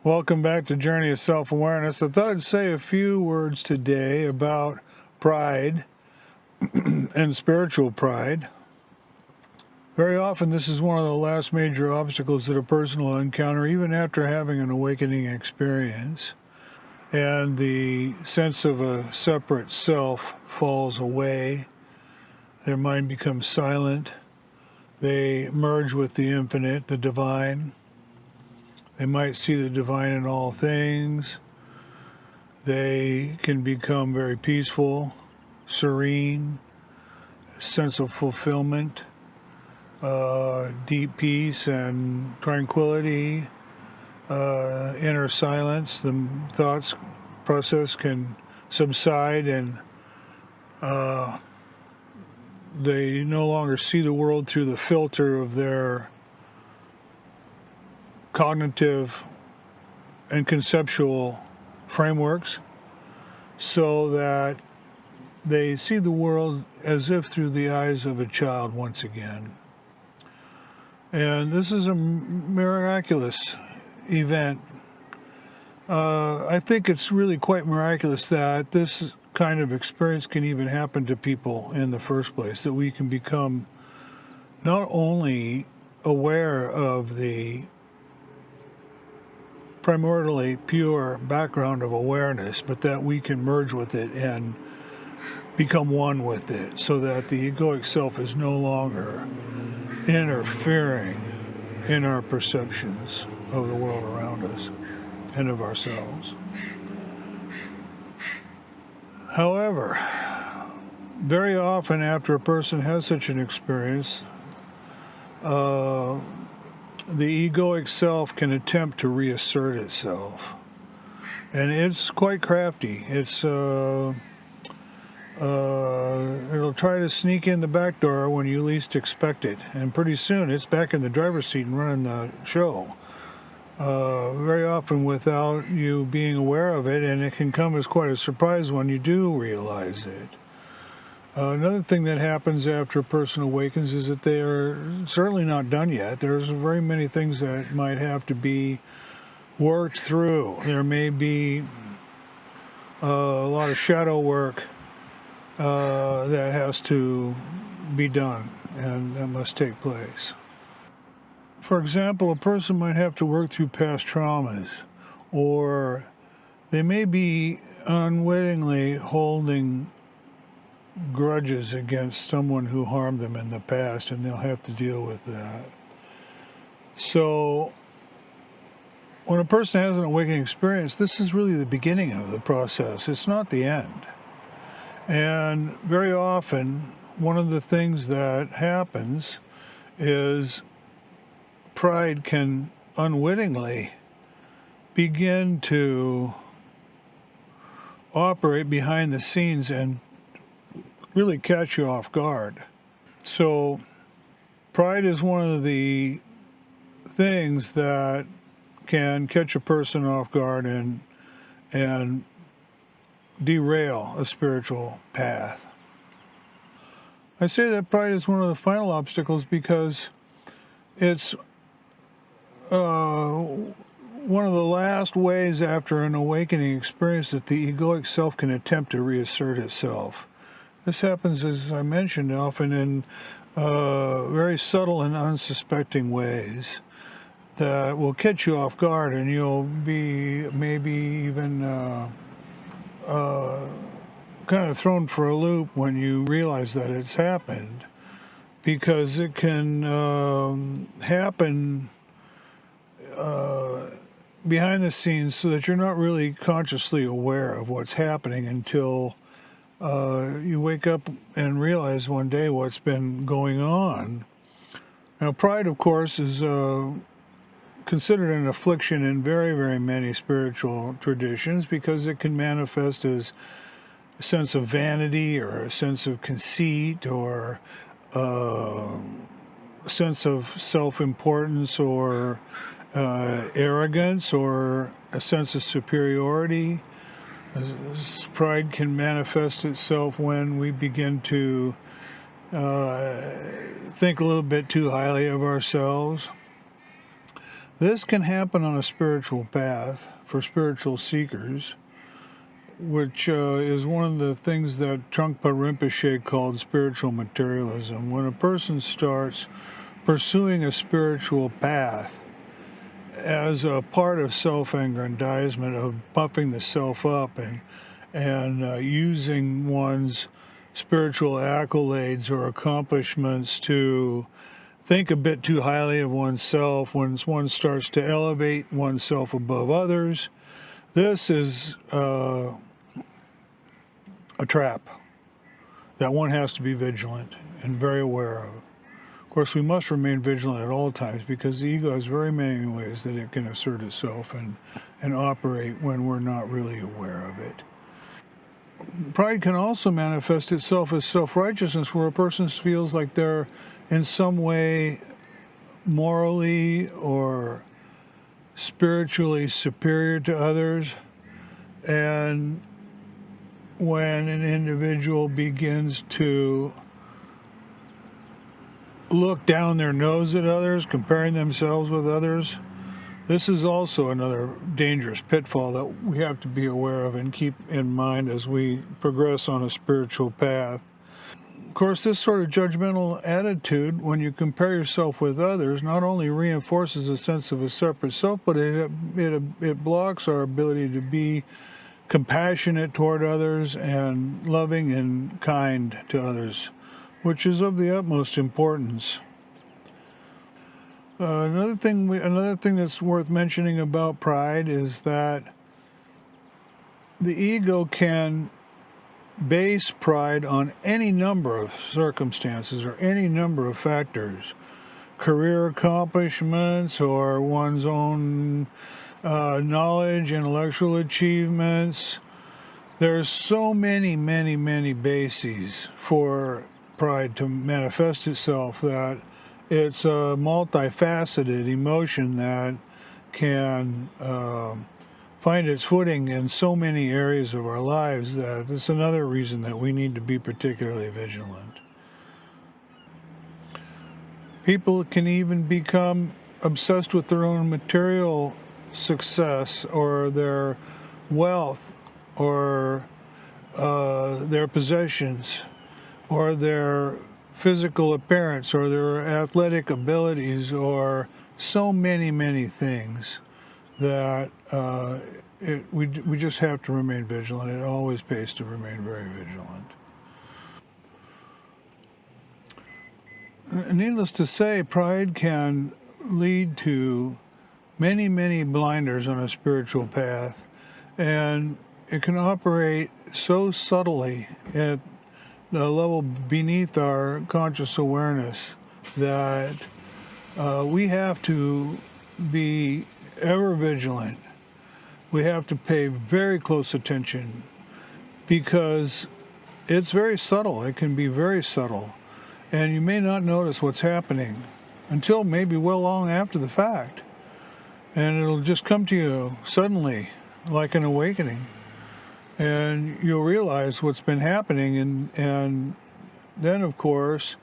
Welcome back to Journey of Self-Awareness. I thought I'd say a few words today about pride and spiritual pride. Very often this is one of the last major obstacles that a person will encounter even after having an awakening experience. And the sense of a separate self falls away. Their mind becomes silent. They merge with the infinite, the divine. They might see the divine in all things. They can become very peaceful, serene, sense of fulfillment, deep peace and tranquility, inner silence. The thoughts process can subside, and they no longer see the world through the filter of their cognitive and conceptual frameworks, so that they see the world as if through the eyes of a child once again. And this is a miraculous event. I think it's really quite miraculous that this kind of experience can even happen to people in the first place, that we can become not only aware of the primordially pure background of awareness, but that we can merge with it and become one with it, so that the egoic self is no longer interfering in our perceptions of the world around us and of ourselves. However, very often after a person has such an experience, the egoic self can attempt to reassert itself, and it's quite crafty. It'll try to sneak in the back door when you least expect it, and pretty soon it's back in the driver's seat and running the show, very often without you being aware of it, and it can come as quite a surprise when you do realize it. Another thing that happens after a person awakens is that they are certainly not done yet. There's very many things that might have to be worked through. There may be a lot of shadow work that has to be done, and that must take place. For example, a person might have to work through past traumas, or they may be unwittingly holding grudges against someone who harmed them in the past, and they'll have to deal with that. So when a person has an awakening experience, this is really the beginning of the process. It's not the end. And very often, one of the things that happens is pride can unwittingly begin to operate behind the scenes and really catch you off guard. So pride is one of the things that can catch a person off guard and derail a spiritual path. I say that pride is one of the final obstacles because it's one of the last ways after an awakening experience that the egoic self can attempt to reassert itself. This happens, as I mentioned, often in very subtle and unsuspecting ways that will catch you off guard, and you'll be maybe even kind of thrown for a loop when you realize that it's happened, because it can happen behind the scenes, so that you're not really consciously aware of what's happening until you wake up and realize one day what's been going on. Now, pride, of course, is considered an affliction in very, very many spiritual traditions, because it can manifest as a sense of vanity, or a sense of conceit, or a sense of self-importance, or arrogance, or a sense of superiority. Pride can manifest itself when we begin to think a little bit too highly of ourselves. This can happen on a spiritual path for spiritual seekers, which is one of the things that Trungpa Rinpoche called spiritual materialism. When a person starts pursuing a spiritual path as a part of self-aggrandizement, of puffing the self up and using one's spiritual accolades or accomplishments to think a bit too highly of oneself, when one starts to elevate oneself above others, this is a trap that one has to be vigilant and very aware of. Of course, we must remain vigilant at all times, because the ego has very many ways that it can assert itself and operate when we're not really aware of it. Pride can also manifest itself as self-righteousness, where a person feels like they're in some way morally or spiritually superior to others. And when an individual begins to look down their nose at others, comparing themselves with others, this is also another dangerous pitfall that we have to be aware of and keep in mind as we progress on a spiritual path. Of course, this sort of judgmental attitude, when you compare yourself with others, not only reinforces a sense of a separate self, but it blocks our ability to be compassionate toward others and loving and kind to others, which is of the utmost importance. Another thing that's worth mentioning about pride is that the ego can base pride on any number of circumstances or any number of factors, career accomplishments or one's own knowledge, intellectual achievements. There's so many bases for pride to manifest itself that it's a multifaceted emotion that can find its footing in so many areas of our lives, that it's another reason that we need to be particularly vigilant. People can even become obsessed with their own material success or their wealth or their possessions or their physical appearance or their athletic abilities, or so many things that we just have to remain vigilant. It always pays to remain very vigilant. Needless to say, pride can lead to many blinders on a spiritual path, and it can operate so subtly at the level beneath our conscious awareness that we have to be ever vigilant. We have to pay very close attention, because it's very subtle. It can be very subtle, and you may not notice what's happening until maybe well long after the fact, and it'll just come to you suddenly like an awakening, and you'll realize what's been happening. And then, of course,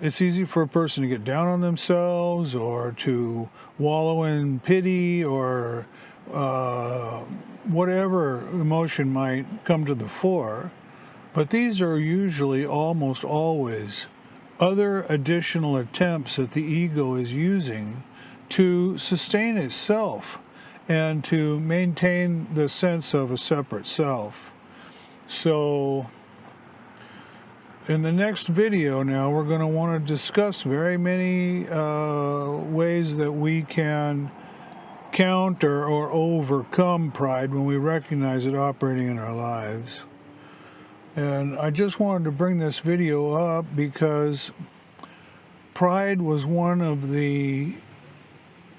it's easy for a person to get down on themselves or to wallow in pity or whatever emotion might come to the fore. But these are usually, almost always, other additional attempts that the ego is using to sustain itself and to maintain the sense of a separate self. So in the next video now, we're going to want to discuss very many ways that we can counter or overcome pride when we recognize it operating in our lives. And I just wanted to bring this video up because pride was one of the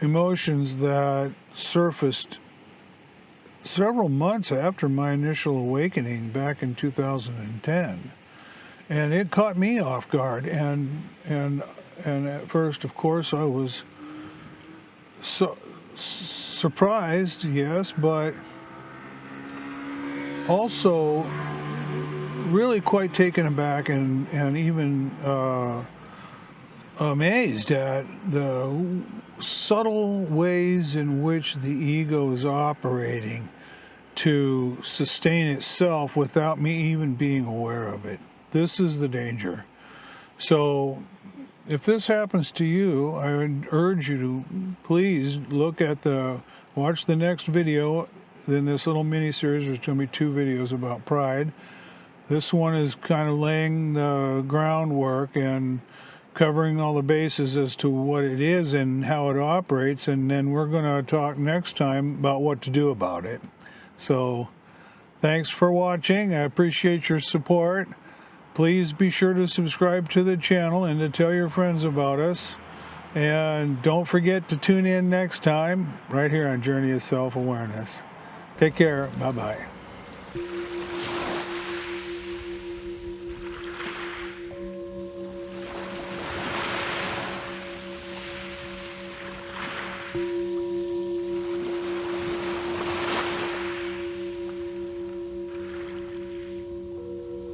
emotions that surfaced several months after my initial awakening back in 2010. And it caught me off guard, and at first, of course, I was surprised, yes, but also really quite taken aback and even amazed at the subtle ways in which the ego is operating to sustain itself without me even being aware of it. This is the danger. So if this happens to you, I would urge you to please watch the next video in this little mini-series. There's going to be 2 videos about pride. This one is kind of laying the groundwork and covering all the bases as to what it is and how it operates, and then we're going to talk next time about what to do about it. So thanks for watching. I appreciate your support. Please be sure to subscribe to the channel and to tell your friends about us. And don't forget to tune in next time right here on Journey of Self-Awareness. Take care. Bye-bye.